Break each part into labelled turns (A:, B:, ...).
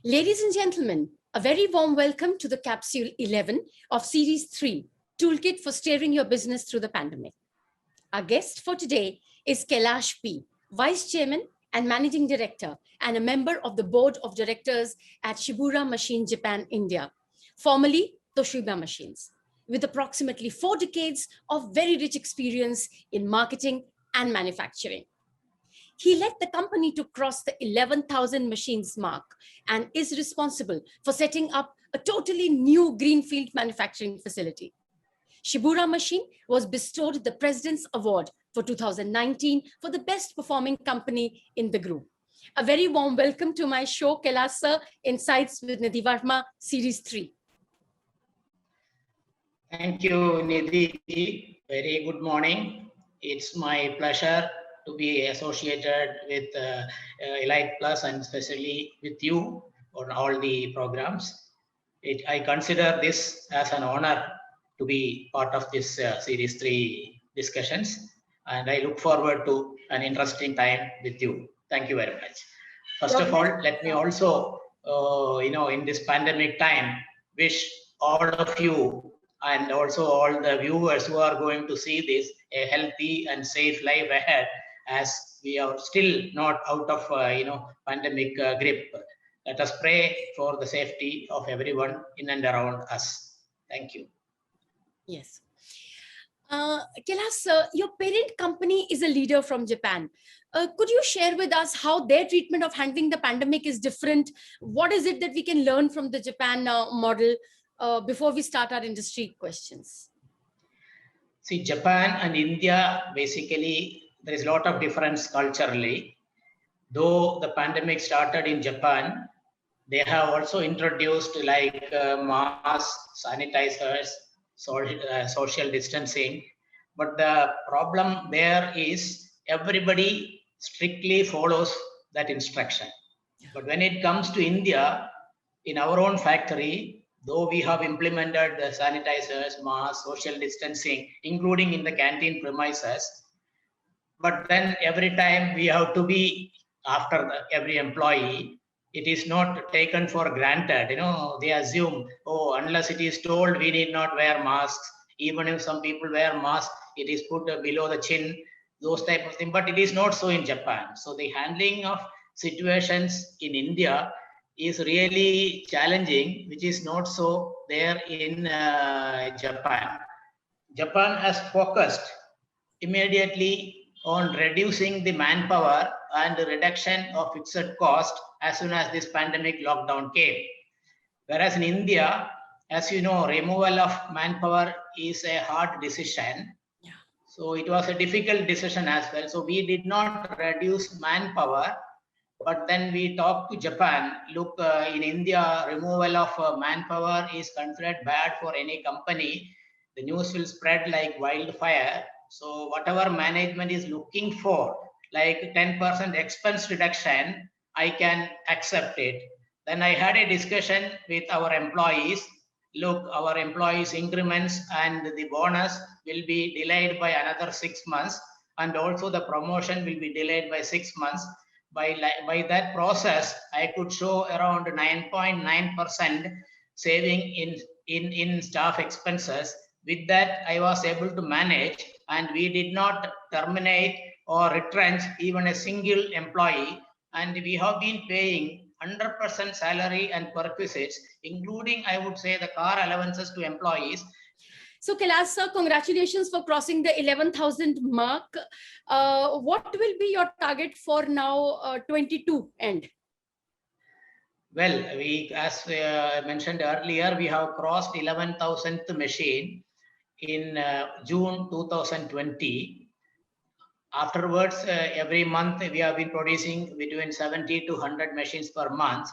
A: Ladies and gentlemen, a very warm welcome to the Capsule 11 of Series 3, Toolkit for Steering Your Business Through the Pandemic. Our guest for today is Kailash P., Vice Chairman and Managing Director and a member of the Board of Directors at Shibura Machine Japan, India, formerly Toshiba Machines, with approximately 4 decades of very rich experience in marketing and manufacturing. He led the company to cross the 11,000 machines mark and is responsible for setting up a totally new greenfield manufacturing facility. Shibura Machine was bestowed the President's Award for 2019 for the best performing company in the group. A very warm welcome to my show, Kailash Sir, Insights with Nidhi Verma, Series 3.
B: Thank you, Nidhi. Very good morning. It's my pleasure to be associated with Elite Plus and especially with you on all the programs. I consider this as an honor to be part of this Series 3 discussions, and I look forward to an interesting time with you. Thank you very much. First of all, let me also, in this pandemic time, wish all of you and also all the viewers who are going to see this a healthy and safe life ahead, as we are still not out of pandemic grip. Let us pray for the safety of everyone in and around us. Thank you.
A: Yes. Kailash sir, your parent company is a leader from Japan. Could you share with us how their treatment of handling the pandemic is different? What is it that we can learn from the Japan model before we start our industry questions?
B: See, Japan and India, basically, there is a lot of difference culturally. Though the pandemic started in Japan, they have also introduced like masks, sanitizers, social distancing. But the problem there is everybody strictly follows that instruction. But when it comes to India, in our own factory, though we have implemented the sanitizers, masks, social distancing, including in the canteen premises, but then every time we have to be after every employee, it is not taken for granted. They assume, oh, unless it is told, we need not wear masks. Even if some people wear masks, it is put below the chin, those type of things. But it is not so in Japan. So the handling of situations in India is really challenging, which is not so there in Japan. Japan has focused immediately on reducing the manpower and the reduction of fixed cost as soon as this pandemic lockdown came. Whereas in India, as you know, removal of manpower is a hard decision. Yeah. So it was a difficult decision as well. So we did not reduce manpower, but then we talked to Japan. Look, in India, removal of manpower is considered bad for any company. The news will spread like wildfire. So whatever management is looking for, like 10% expense reduction, I can accept it. Then I had a discussion with our employees. Look, our employees' increments and the bonus will be delayed by another 6 months. And also the promotion will be delayed by 6 months. By that process, I could show around 9.9% saving in staff expenses. With that, I was able to manage, and we did not terminate or retrench even a single employee. And we have been paying 100% salary and perquisites, including, I would say, the car allowances to employees.
A: So Kailash sir, congratulations for crossing the 11,000 mark. What will be your target for now 22 end?
B: Well, as I mentioned earlier, we have crossed 11,000th machine in June 2020. Afterwards, every month we have been producing between 70 to 100 machines per month.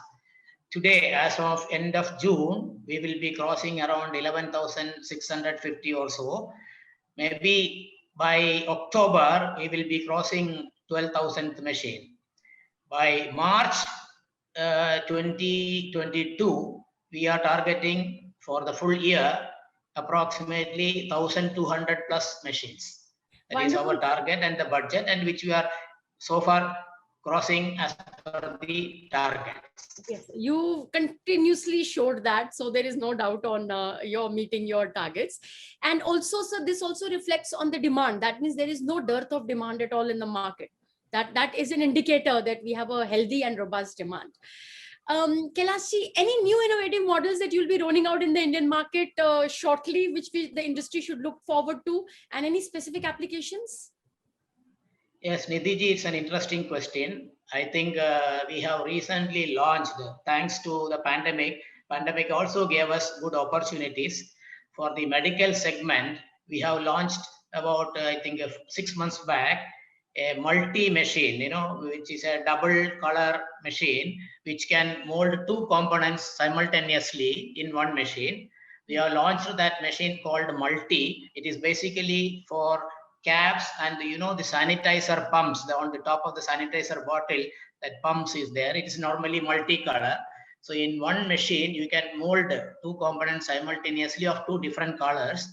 B: Today, as of end of June, we will be crossing around 11,650 or so. Maybe by October, we will be crossing 12,000th machine. By March 2022, we are targeting for the full year approximately 1,200 plus machines. That is our target and the budget, and which we are so far crossing as per the targets.
A: Yes, you continuously showed that, so there is no doubt on your meeting your targets. And also, so this also reflects on the demand. That means there is no dearth of demand at all in the market. That is an indicator that we have a healthy and robust demand. Kailash, any new innovative models that you'll be rolling out in the Indian market shortly, which the industry should look forward to, and any specific applications?
B: Yes, Nidhi, it's an interesting question. I think we have recently launched, thanks to the pandemic. Pandemic also gave us good opportunities for the medical segment. We have launched about, I think, 6 months back, a multi-machine, which is a double color machine, which can mold two components simultaneously in one machine. We have launched that machine called Multi. It is basically for caps and the sanitizer pumps. On the top of the sanitizer bottle, that pumps is there. It is normally multicolor. So in one machine, you can mold two components simultaneously of two different colors,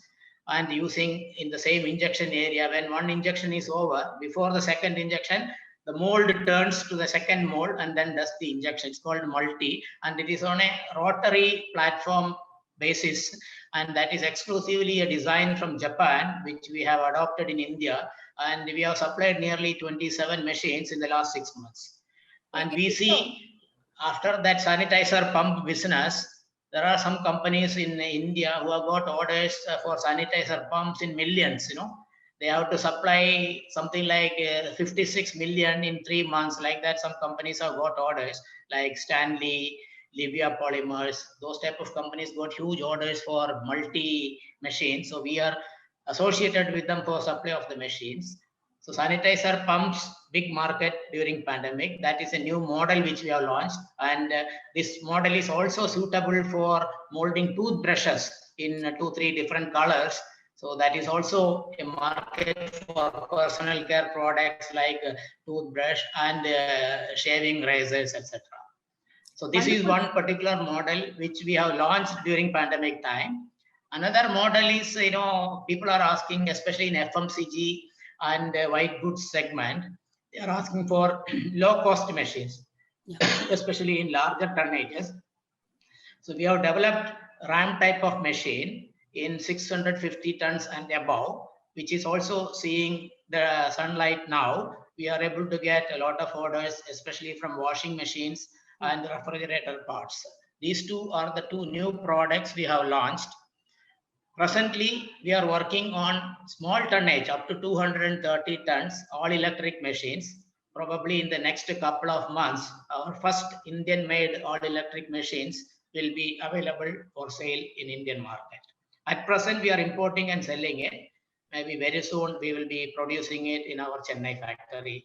B: and using in the same injection area. When one injection is over, before the second injection, the mold turns to the second mold and then does the injection. It's called Multi, and it is on a rotary platform basis, and that is exclusively a design from Japan, which we have adopted in India, and we have supplied nearly 27 machines in the last 6 months. And we see after that sanitizer pump business, there are some companies in India who have got orders for sanitizer pumps in millions. They have to supply something like 56 million in 3 months. Like that, some companies have got orders like Stanley, Livia Polymers. Those type of companies got huge orders for multi machines. So we are associated with them for supply of the machines. So sanitizer pumps, big market during pandemic. That is a new model which we have launched. And this model is also suitable for molding toothbrushes in 2-3 different colors. So that is also a market for personal care products like toothbrush and shaving razors, etc. So this is one particular model which we have launched during pandemic time. Another model is, people are asking, especially in FMCG and white goods segment, they are asking for low cost machines, especially in larger tonnages. So we have developed RAM type of machine in 650 tons and above, which is also seeing the sunlight now. We are able to get a lot of orders, especially from washing machines and refrigerator parts. These two are the two new products we have launched. Presently, we are working on small tonnage up to 230 tons, all electric machines. Probably in the next couple of months, our first Indian-made all electric machines will be available for sale in Indian market. At present, we are importing and selling it. Maybe very soon we will be producing it in our Chennai factory,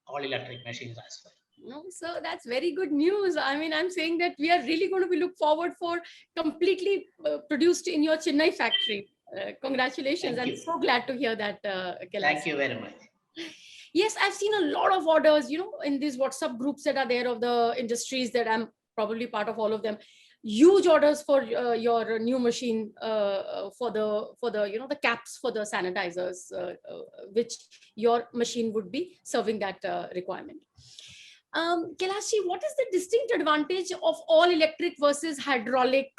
B: all electric machines as well.
A: No, so that's very good news. I mean, I'm saying that we are really going to be look forward for completely produced in your Chennai factory. Congratulations. I'm so glad to hear that, Kailash.
B: Thank you very much.
A: Yes, I've seen a lot of orders, in these WhatsApp groups that are there of the industries that I'm probably part of all of them. Huge orders for your new machine for the caps for the sanitizers, which your machine would be serving that requirement. Kailash, what is the distinct advantage of all electric versus hydraulic,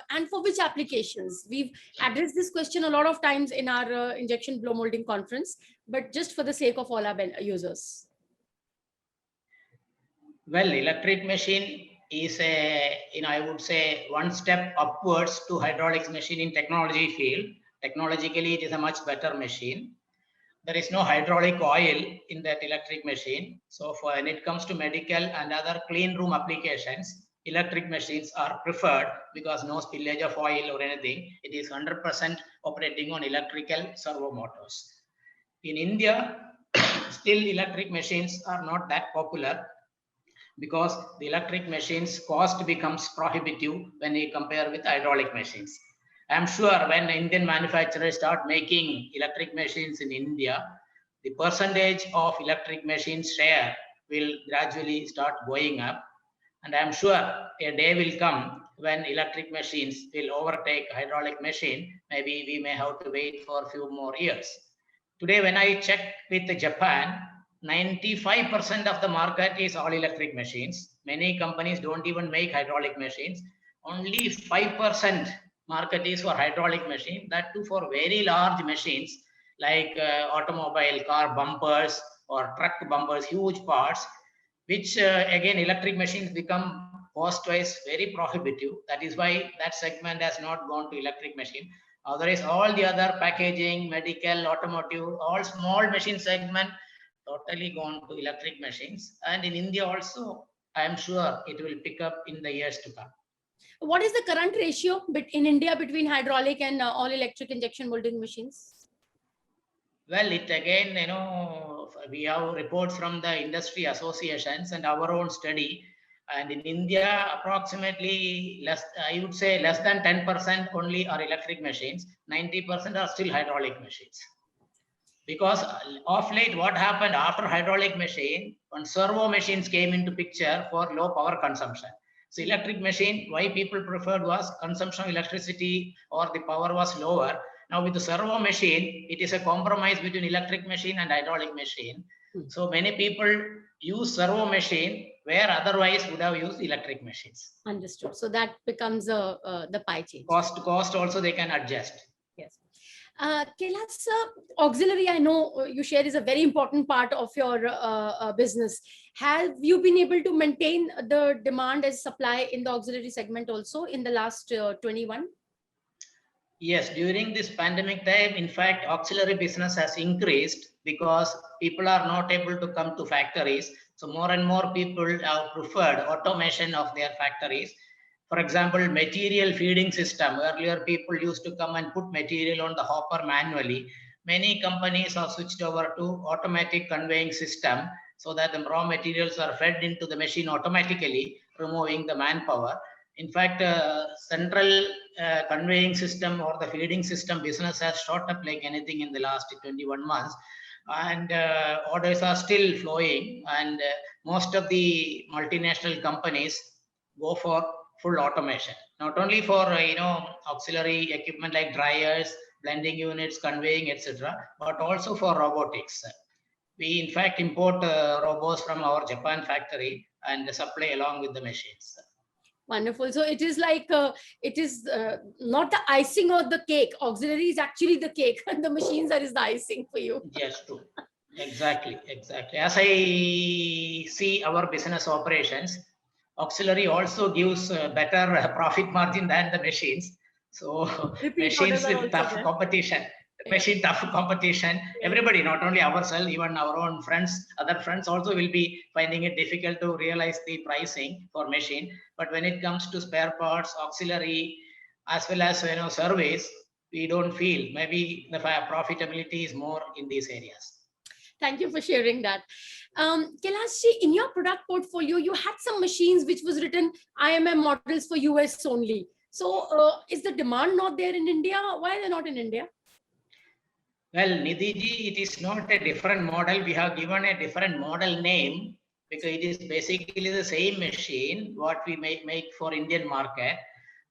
A: and for which applications? We've addressed this question a lot of times in our injection blow molding conference, but just for the sake of all our users.
B: Well, electric machine is I would say one step upwards to hydraulics machine in technology field. Technologically, it is a much better machine. There is no hydraulic oil in that electric machine. So when it comes to medical and other clean room applications, electric machines are preferred because no spillage of oil or anything. It is 100% operating on electrical servo motors. In India, still electric machines are not that popular because the electric machines cost becomes prohibitive when you compare with hydraulic machines. I'm sure when Indian manufacturers start making electric machines in India, the percentage of electric machines share will gradually start going up. And I'm sure a day will come when electric machines will overtake hydraulic machine. Maybe we may have to wait for a few more years. Today, when I check with Japan, 95% of the market is all electric machines. Many companies don't even make hydraulic machines. Only 5% market is for hydraulic machine. That too for very large machines like automobile, car bumpers or truck bumpers, huge parts, which again electric machines become cost-wise very prohibitive. That is why that segment has not gone to electric machine. Otherwise, all the other packaging, medical, automotive, all small machine segment totally gone to electric machines. And in India also, I am sure it will pick up in the years to come.
A: What is the current ratio in India between hydraulic and all electric injection molding machines?
B: Well, it again, we have reports from the industry associations and our own study. And in India, approximately I would say less than 10% only are electric machines. 90% are still hydraulic machines. Because of late, what happened after hydraulic machine, when servo machines came into picture for low power consumption. So electric machine, why people preferred was consumption of electricity or the power was lower. Now with the servo machine, it is a compromise between electric machine and hydraulic machine. So many people use servo machine where otherwise would have used electric machines.
A: Understood. So that becomes the pie change.
B: Cost also they can adjust.
A: Yes. Kailash, auxiliary, I know you share, is a very important part of your business. Have you been able to maintain the demand as supply in the auxiliary segment also in the last 21?
B: Yes, during this pandemic time, in fact, auxiliary business has increased because people are not able to come to factories. So more and more people have preferred automation of their factories. For example, material feeding system. Earlier, people used to come and put material on the hopper manually. Many companies have switched over to automatic conveying system so that the raw materials are fed into the machine automatically, removing the manpower. In fact, central conveying system or the feeding system business has shot up like anything in the last 21 months. And orders are still flowing. And most of the multinational companies go for full automation, not only for auxiliary equipment like dryers, blending units, conveying, etc., but also for robotics. We in fact import robots from our Japan factory and supply along with the machines.
A: Wonderful. So it is like it is not the icing or the cake. Auxiliary is actually the cake, and the machines are the icing for you.
B: Yes, true. Exactly. As I see our business operations, auxiliary also gives better profit margin than the machines. So machines with tough competition, tough competition. Everybody, not only ourselves, even our own friends, other friends also will be finding it difficult to realize the pricing for machine. But when it comes to spare parts, auxiliary, as well as service, we don't feel. Maybe the profitability is more in these areas.
A: Thank you for sharing that. Kailash, in your product portfolio, you had some machines which was written IMM models for US only. So is the demand not there in India? Why are they not in India?
B: Well, Nidhi, it is not a different model. We have given a different model name because it is basically the same machine what we make for Indian market.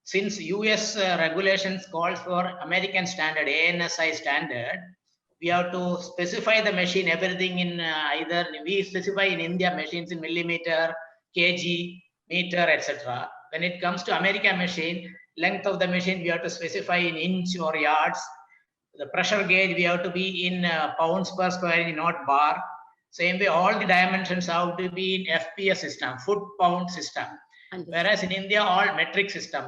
B: Since US regulations calls for American standard, ANSI standard, we have to specify the machine, everything in either we specify in India machines in millimeter, kg, meter, etc. When it comes to American machine, length of the machine we have to specify in inch or yards. The pressure gauge we have to be in pounds per square inch, not bar. Same way, all the dimensions have to be in FPS system, foot pound system. Whereas in India, all metric system,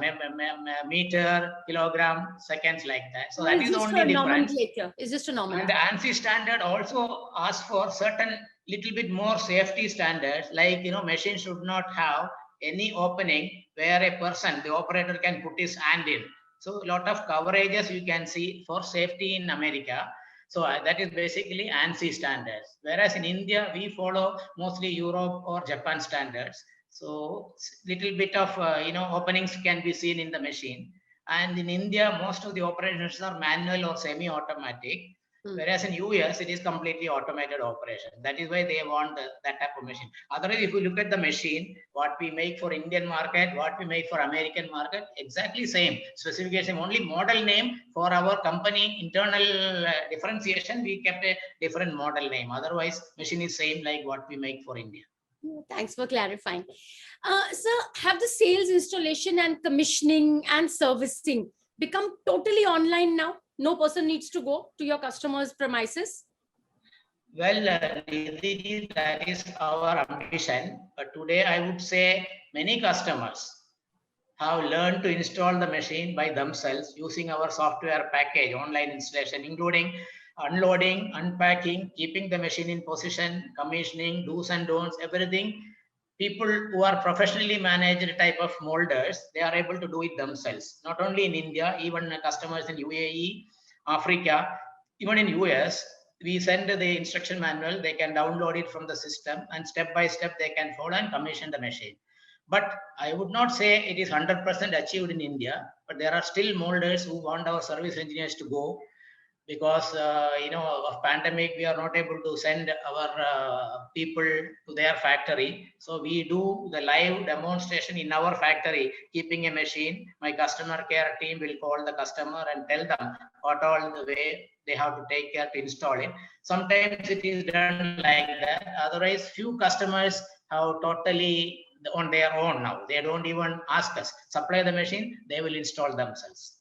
B: meter, kilogram, seconds, like that. So that is the only difference.
A: It's just a nomenclature.
B: And the ANSI standard also asks for certain little bit more safety standards, like machine should not have any opening where a person, the operator, can put his hand in. So a lot of coverages you can see for safety in America. So that is basically ANSI standards. Whereas in India, we follow mostly Europe or Japan standards. So little bit of openings can be seen in the machine. And in India, most of the operations are manual or semi-automatic. Whereas in US, it is completely automated operation. That is why they want that type of machine. Otherwise, if you look at the machine, what we make for Indian market, what we make for American market, exactly same specification. Only model name for our company internal differentiation, we kept a different model name. Otherwise, machine is same like what we make for India.
A: Thanks for clarifying. Sir, have the sales, installation and commissioning and servicing become totally online now? No person needs to go to your customer's premises?
B: Well, Nidhi, that is our ambition. But today, I would say many customers have learned to install the machine by themselves using our software package, online installation, including unloading, unpacking, keeping the machine in position, commissioning, do's and don'ts, everything. People who are professionally managed type of molders, they are able to do it themselves. Not only in India, even customers in UAE, Africa, even in US, we send the instruction manual, they can download it from the system and step by step they can follow and commission the machine. But I would not say it is 100% achieved in India, but there are still molders who want our service engineers to go because of pandemic we are not able to send our people to their factory, so we do the live demonstration in our factory keeping a machine. My customer care team will call the customer and tell them what all the way they have to take care to install it. Sometimes it is done like that. Otherwise, few customers have totally on their own now. They don't even ask us, supply the machine, they will install themselves.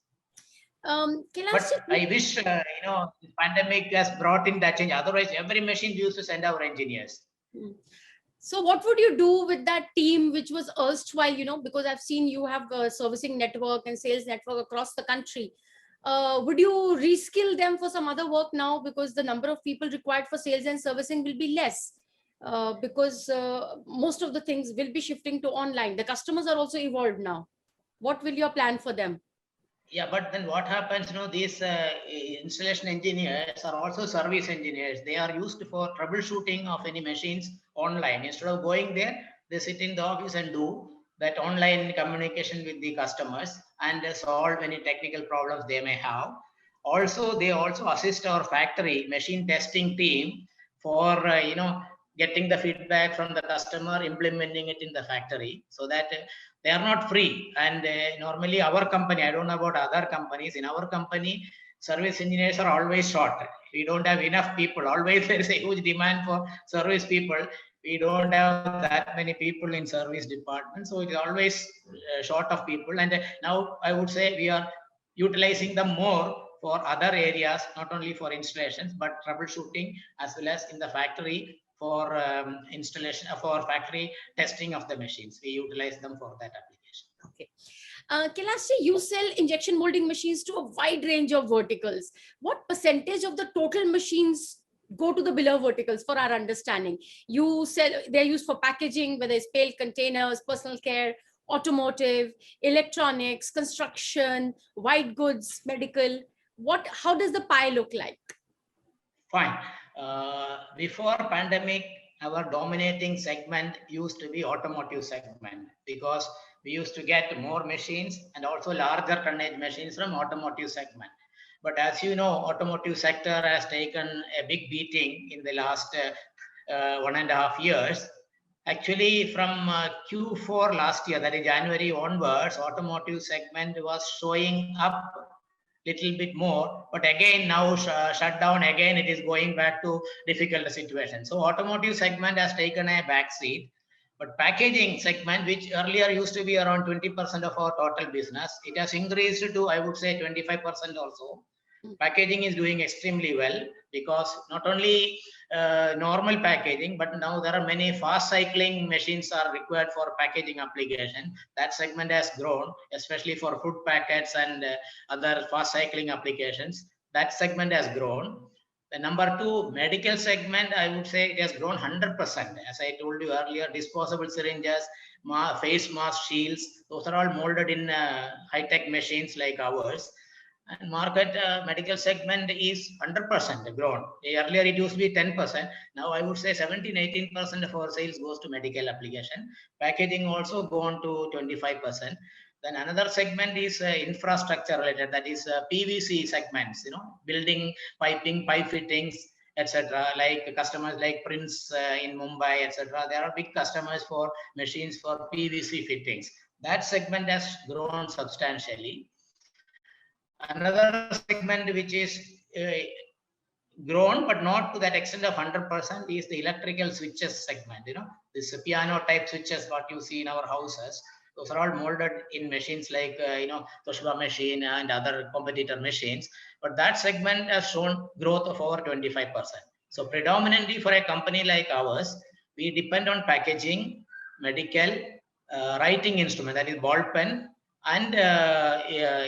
B: But I wish, the pandemic has brought in that change. Otherwise, every machine used to send our engineers.
A: So what would you do with that team, which was erstwhile, because I've seen you have a servicing network and sales network across the country. Would you reskill them for some other work now, because the number of people required for sales and servicing will be less, because most of the things will be shifting to online. The customers are also evolved now. What will your plan for them?
B: Yeah, but then what happens, these installation engineers are also service engineers. They are used for troubleshooting of any machines online. Instead of going there, they sit in the office and do that online communication with the customers and solve any technical problems they may have. Also, they also assist our factory machine testing team for, getting the feedback from the customer, implementing it in the factory, so that they are not free. And normally our company, I don't know about other companies, in our company, service engineers are always short. We don't have enough people. Always there is a huge demand for service people. We don't have that many people in service department. So it is always short of people. And now I would say we are utilizing them more for other areas, not only for installations, but troubleshooting as well as in the factory for installation, for factory testing of the machines. We utilize them for that application.
A: Okay. Kailash, you sell injection molding machines to a wide range of verticals. What percentage of the total machines go to the below verticals for our understanding? You sell, they're used for packaging, whether it's pail containers, personal care, automotive, electronics, construction, white goods, medical. How does the pie look like?
B: Fine. Before pandemic, our dominating segment used to be automotive segment, because we used to get more machines and also larger tonnage machines from automotive segment. But as you know, automotive sector has taken a big beating in the last 1.5 years. Actually, from Q4 last year, that is January onwards, automotive segment was showing up little bit more, but again now shut down again, it is going back to difficult situation. So automotive segment has taken a back seat, but packaging segment, which earlier used to be around 20% of our total business, it has increased to, I would say, 25% also. Packaging is doing extremely well, because not only normal packaging, but now there are many fast cycling machines are required for packaging application. That segment has grown, especially for food packets and other fast cycling applications. That segment has grown. The number two, medical segment, I would say it has grown 100%. As I told you earlier, disposable syringes, face mask, shields, those are all molded in high-tech machines like ours. And market medical segment is 100% grown. Earlier it used to be 10%. Now I would say 17-18% of our sales goes to medical application. Packaging also gone to 25%. Then another segment is infrastructure related, that is PVC segments, building, piping, pipe fittings, etc. Like customers like Prince in Mumbai, etc. There are big customers for machines for PVC fittings. That segment has grown substantially. Another segment which is grown, but not to that extent of 100%, is the electrical switches segment. This piano type switches, what you see in our houses, those are all molded in machines like, Toshiba machine and other competitor machines. But that segment has shown growth of over 25%. So predominantly for a company like ours, we depend on packaging, medical, writing instrument, that is ball pen, and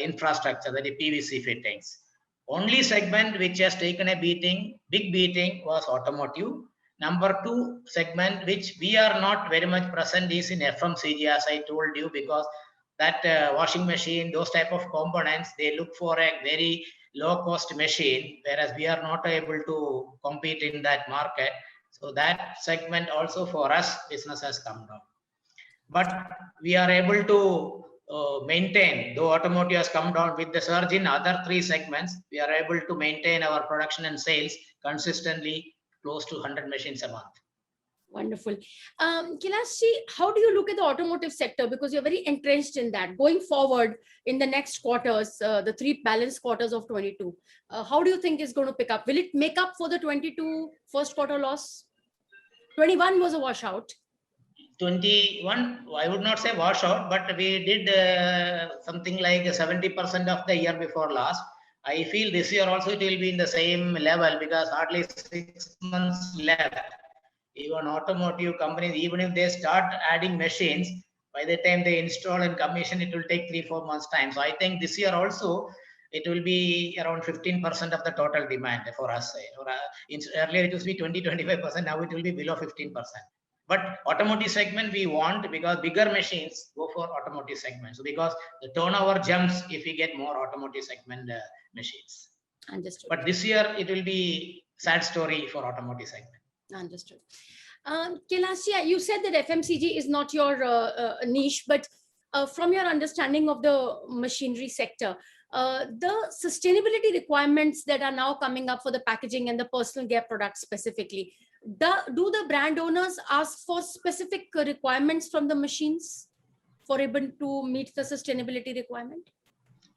B: infrastructure, that is PVC fittings. Only segment which has taken a beating, big beating, was automotive. Number two segment, which we are not very much present, is in FMCG, as I told you, because that washing machine, those type of components, they look for a very low cost machine, whereas we are not able to compete in that market. So that segment also for us, business has come down. But we are able to maintain, though automotive has come down with the surge in other three segments, we are able to maintain our production and sales consistently close to 100 machines a month.
A: Wonderful. Kailash, how do you look at the automotive sector? Because you're very entrenched in that. Going forward in the next quarters, the three balanced quarters of 22, how do you think is going to pick up? Will it make up for the 22 first quarter loss? 21 was a washout.
B: 21, I would not say washout, but we did something like 70% of the year before last. I feel this year also it will be in the same level, because hardly 6 months left. Even automotive companies, even if they start adding machines, by the time they install and commission, it will take 3-4 months time. So I think this year also it will be around 15% of the total demand for us. Earlier it used to be 20-25%, now it will be below 15%. But automotive segment we want, because bigger machines go for automotive segment. So because the turnover jumps if we get more automotive segment machines.
A: Understood.
B: But this year it will be sad story for automotive segment.
A: Understood. Kailash, you said that FMCG is not your niche, but from your understanding of the machinery sector, the sustainability requirements that are now coming up for the packaging and the personal care products specifically, do the brand owners ask for specific requirements from the machines for able to meet the sustainability requirement?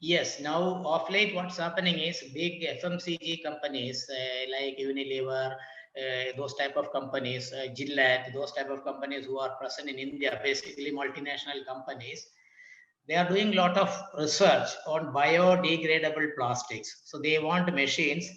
B: Yes, now of late what's happening is big FMCG companies like Unilever, those type of companies, Gillette, those type of companies who are present in India, basically multinational companies, they are doing a lot of research on biodegradable plastics. So they want machines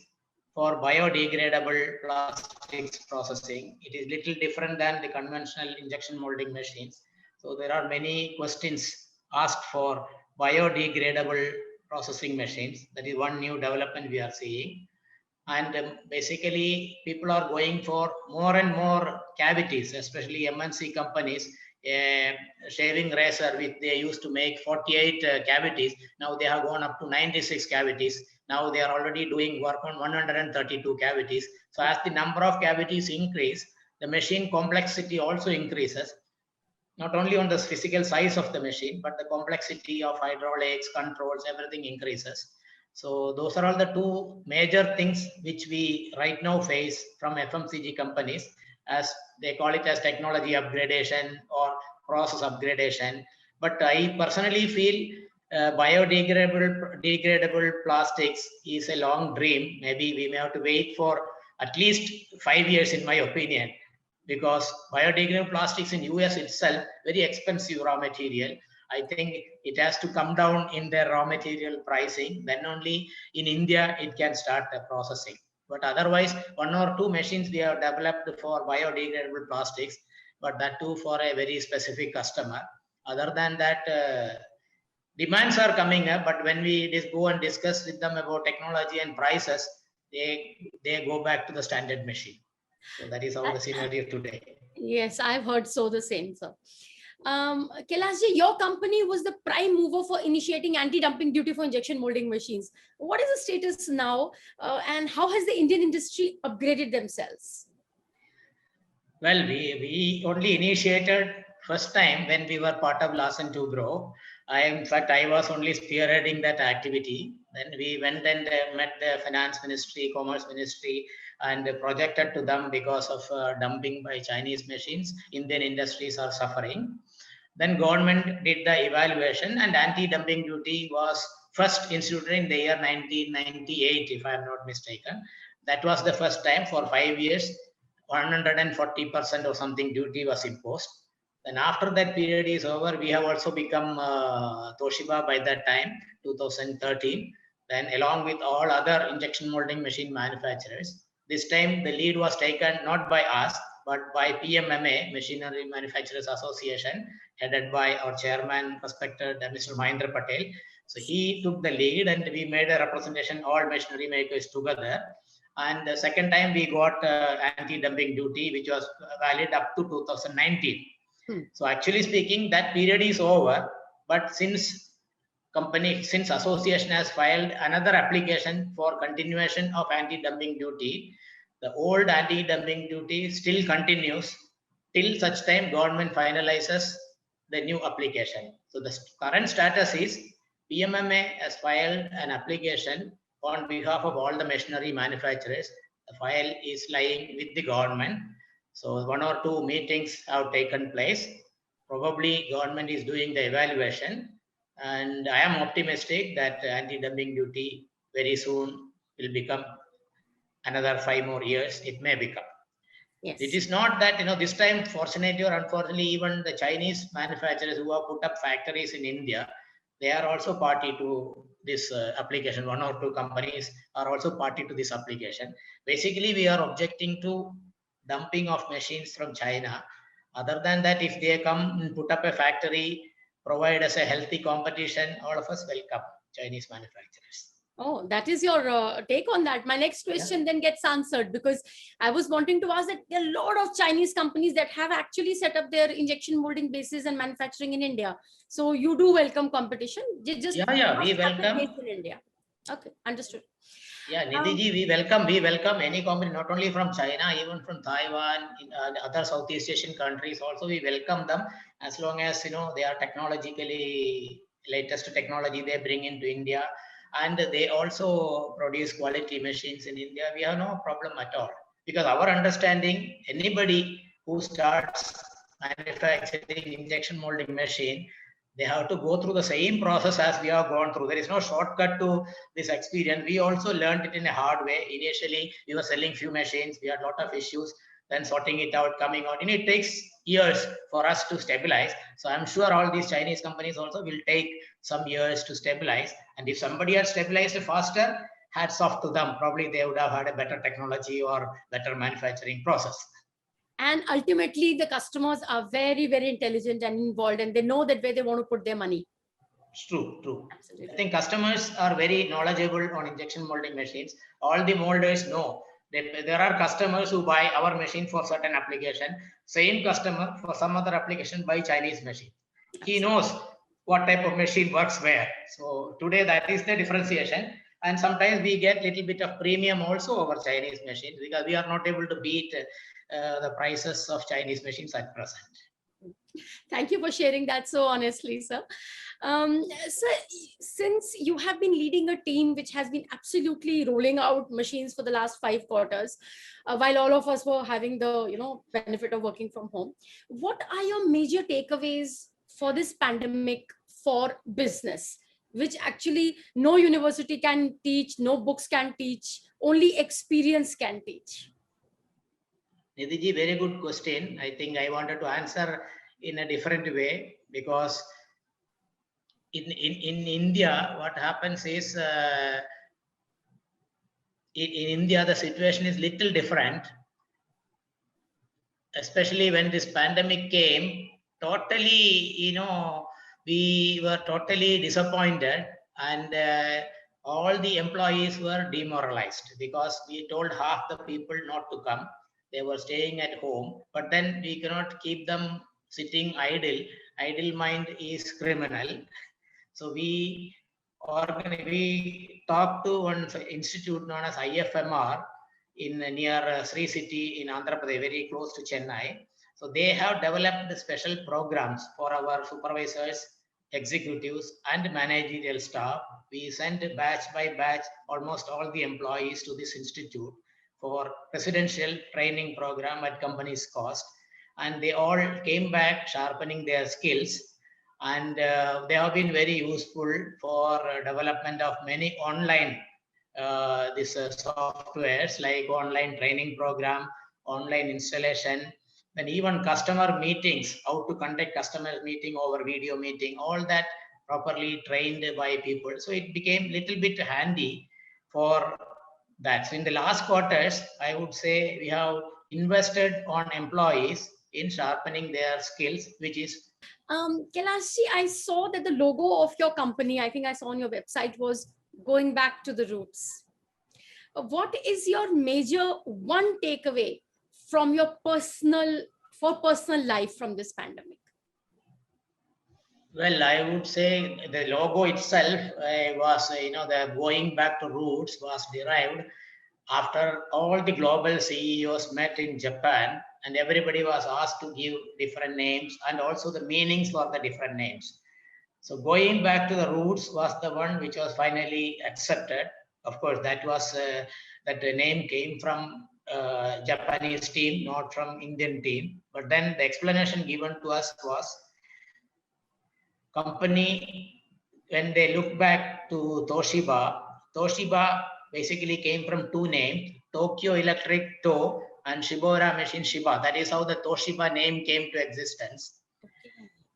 B: for biodegradable plastics processing. It is little different than the conventional injection molding machines. So there are many questions asked for biodegradable processing machines. That is one new development we are seeing. And basically people are going for more and more cavities, especially MNC companies. Shaving razor, which they used to make 48 cavities, now they have gone up to 96 cavities. Now they are already doing work on 132 cavities. So as the number of cavities increase, the machine complexity also increases, not only on the physical size of the machine, but the complexity of hydraulics, controls, everything increases. So those are all the two major things which we right now face from FMCG companies, as they call it as technology upgradation or process upgradation. But I personally feel biodegradable plastics is a long dream. Maybe we may have to wait for at least 5 years, in my opinion, because biodegradable plastics in US itself, very expensive raw material. I think it has to come down in their raw material pricing. Then only in India it can start the processing. But otherwise, 1 or 2 machines we have developed for biodegradable plastics, but that too for a very specific customer. Other than that, demands are coming up, but when we just go and discuss with them about technology and prices, they go back to the standard machine. So that is how the scenario today.
A: Yes, I've heard so the same, sir. Kailash, your company was the prime mover for initiating anti-dumping duty for injection molding machines. What is the status now, and how has the Indian industry upgraded themselves?
B: Well, we only initiated first time when we were part of Larsen & Toubro. In fact, I was only spearheading that activity. Then we went and met the finance ministry, commerce ministry, and projected to them because of dumping by Chinese machines, Indian industries are suffering. Then government did the evaluation, and anti-dumping duty was first instituted in the year 1998, if I am not mistaken. That was the first time. For 5 years, 140% or something duty was imposed. Then after that period is over, we have also become Toshiba by that time, 2013. Then along with all other injection molding machine manufacturers, this time the lead was taken not by us, but by PMMA, Machinery Manufacturers Association, headed by our chairman, respected Mr. Mahendra Patel. So he took the lead and we made a representation, all machinery makers together. And the second time we got anti-dumping duty, which was valid up to 2019. So actually speaking, that period is over. But since association has filed another application for continuation of anti-dumping duty, the old anti-dumping duty still continues till such time government finalizes the new application. So the current status is PMMA has filed an application on behalf of all the machinery manufacturers. The file is lying with the government. So 1 or 2 meetings have taken place. Probably government is doing the evaluation, and I am optimistic that anti-dumping duty very soon will become another 5 more years. It may become.
A: Yes.
B: It is not that, this time, fortunately or unfortunately, even the Chinese manufacturers who have put up factories in India, they are also party to this application. 1 or 2 companies are also party to this application. Basically, we are objecting to dumping of machines from China. Other than that, if they come and put up a factory, provide us a healthy competition, all of us welcome Chinese manufacturers.
A: Oh, that is your take on that. My next question then gets answered, because I was wanting to ask that there are a lot of Chinese companies that have actually set up their injection molding bases and manufacturing in India. So you do welcome competition.
B: We welcome
A: in India. Okay, understood.
B: Yeah, Nidhi, we welcome any company, not only from China, even from Taiwan, other Southeast Asian countries. Also, we welcome them as long as they are technologically latest technology they bring into India, and they also produce quality machines in India. We have no problem at all, because our understanding, anybody who starts manufacturing injection molding machine, they have to go through the same process as we have gone through. There is no shortcut to this experience. We also learned it in a hard way. Initially, we were selling few machines. We had a lot of issues. Then sorting it out, coming out. And it takes years for us to stabilize. So I'm sure all these Chinese companies also will take some years to stabilize. And if somebody had stabilized faster, hats off to them. Probably they would have had a better technology or better manufacturing process.
A: And ultimately, the customers are very, very intelligent and involved, and they know that where they want to put their money.
B: It's true, true.
A: Absolutely.
B: I think customers are very knowledgeable on injection molding machines. All the molders know. There are customers who buy our machine for certain application. Same customer for some other application buy Chinese machine. He knows what type of machine works where. So today that is the differentiation. And sometimes we get little bit of premium also over Chinese machines, because we are not able to beat the prices of Chinese machines at present.
A: Thank you for sharing that so honestly, sir. So since you have been leading a team which has been absolutely rolling out machines for the last 5 quarters, while all of us were having the benefit of working from home, what are your major takeaways for this pandemic for business, which actually no university can teach, no books can teach, only experience can teach?
B: Nidhi, very good question. I think I wanted to answer in a different way, because in India, what happens is in India, the situation is little different, especially when this pandemic came. Totally, we were totally disappointed, and all the employees were demoralized, because we told half the people not to come. They were staying at home, but then we cannot keep them sitting idle. Idle mind is criminal. So we talked to one institute known as IFMR in near Sri City in Andhra Pradesh, very close to Chennai. So they have developed special programs for our supervisors executives and managerial staff, we sent batch by batch almost all the employees to this institute for residential training program at company's cost. And they all came back sharpening their skills. And they have been very useful for development of many online softwares like online training program, online installation, then even customer meetings, how to conduct customer meeting over video meeting, all that properly trained by people. So it became little bit handy for that. So in the last quarters, I would say we have invested on employees in sharpening their skills, which is
A: Kailash, I saw that the logo of your company, I think I saw on your website, was going back to the roots. What is your major one takeaway from your personal life from this pandemic?
B: well, I would say the logo itself was, the going back to roots was derived after all the global CEOs met in Japan, and everybody was asked to give different names and also the meanings for the different names. So going back to the roots was the one which was finally accepted. Of course, that was that the name came from Japanese team, not from Indian team. But then the explanation given to us was company, when they look back to Toshiba, Toshiba basically came from two names, Tokyo Electric To and Shibora Machine Shiba. That is how the Toshiba name came to existence.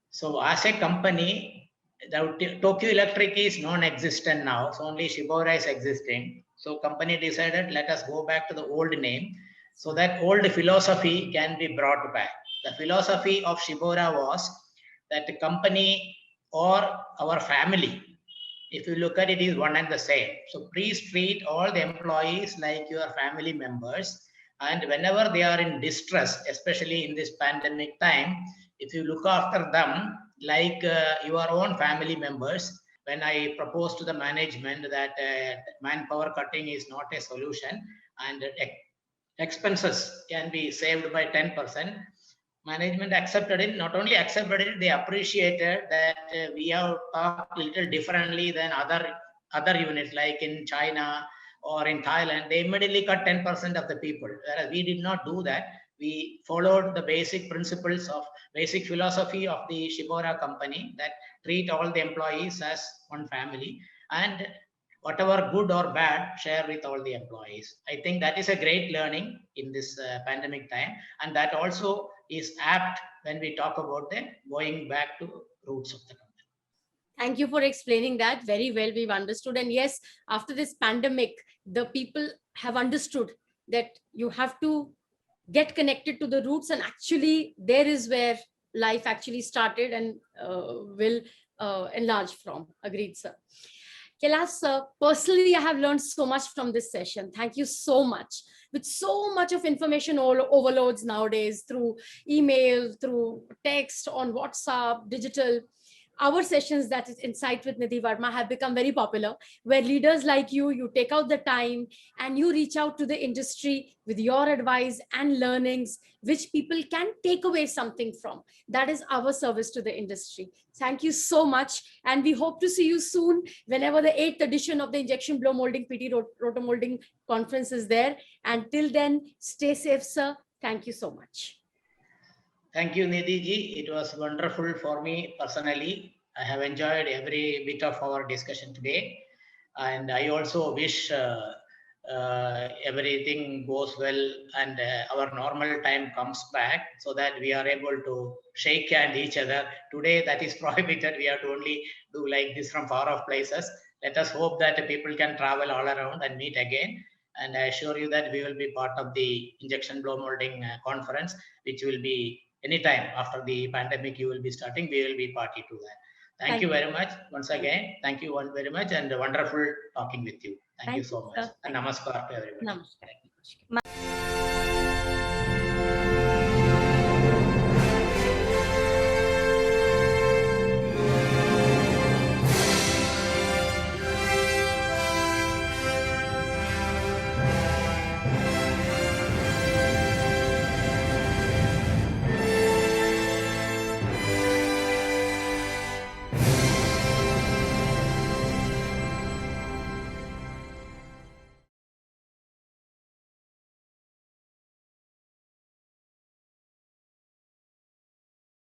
B: So as a company, the Tokyo Electric is non-existent now, so only Shibora is existing. So company decided, let us go back to the old name, so that old philosophy can be brought back. The philosophy of Shibora was that the company or our family, if you look at it, is one and the same. So please treat all the employees like your family members. And whenever they are in distress, especially in this pandemic time, if you look after them like your own family members, when I proposed to the management that manpower cutting is not a solution and expenses can be saved by 10%, management accepted it. Not only accepted it, they appreciated that we have talked a little differently than other units like in China or in Thailand. They immediately cut 10% of the people, whereas we did not do that. We followed the basic principles of basic philosophy of the Shibora company, that treat all the employees as one family, and whatever good or bad, share with all the employees. I think that is a great learning in this pandemic time, and that also is apt when we talk about the going back to roots of the company.
A: Thank you for explaining that very well. We've understood. And yes, after this pandemic, the people have understood that you have to get connected to the roots, and actually there is where life actually started and will enlarge from. Agreed, sir. Kailash, sir, personally, I have learned so much from this session. Thank you so much. With so much of information overloads nowadays through email, through text, on WhatsApp, digital, our sessions, that is Insight with Nidhi Verma, have become very popular, where leaders like you take out the time and you reach out to the industry with your advice and learnings, which people can take away something from. That is our service to the industry. Thank you so much. And we hope to see you soon whenever the 8th edition of the Injection Blow Molding PT Rotomolding Conference is there. And till then, stay safe, sir. Thank you so much.
B: Thank you, Nidhi ji. It was wonderful for me personally. I have enjoyed every bit of our discussion today. And I also wish everything goes well and our normal time comes back so that we are able to shake hand each other. Today, that is prohibited. We have to only do like this from far off places. Let us hope that people can travel all around and meet again. And I assure you that we will be part of the Injection Blow Molding Conference, which will be anytime after the pandemic you will be starting. We will be party to that. Thank you very much once again. Thank you very much, and wonderful talking with you. Thank you so much. And namaskar to everybody.
A: Namaskar.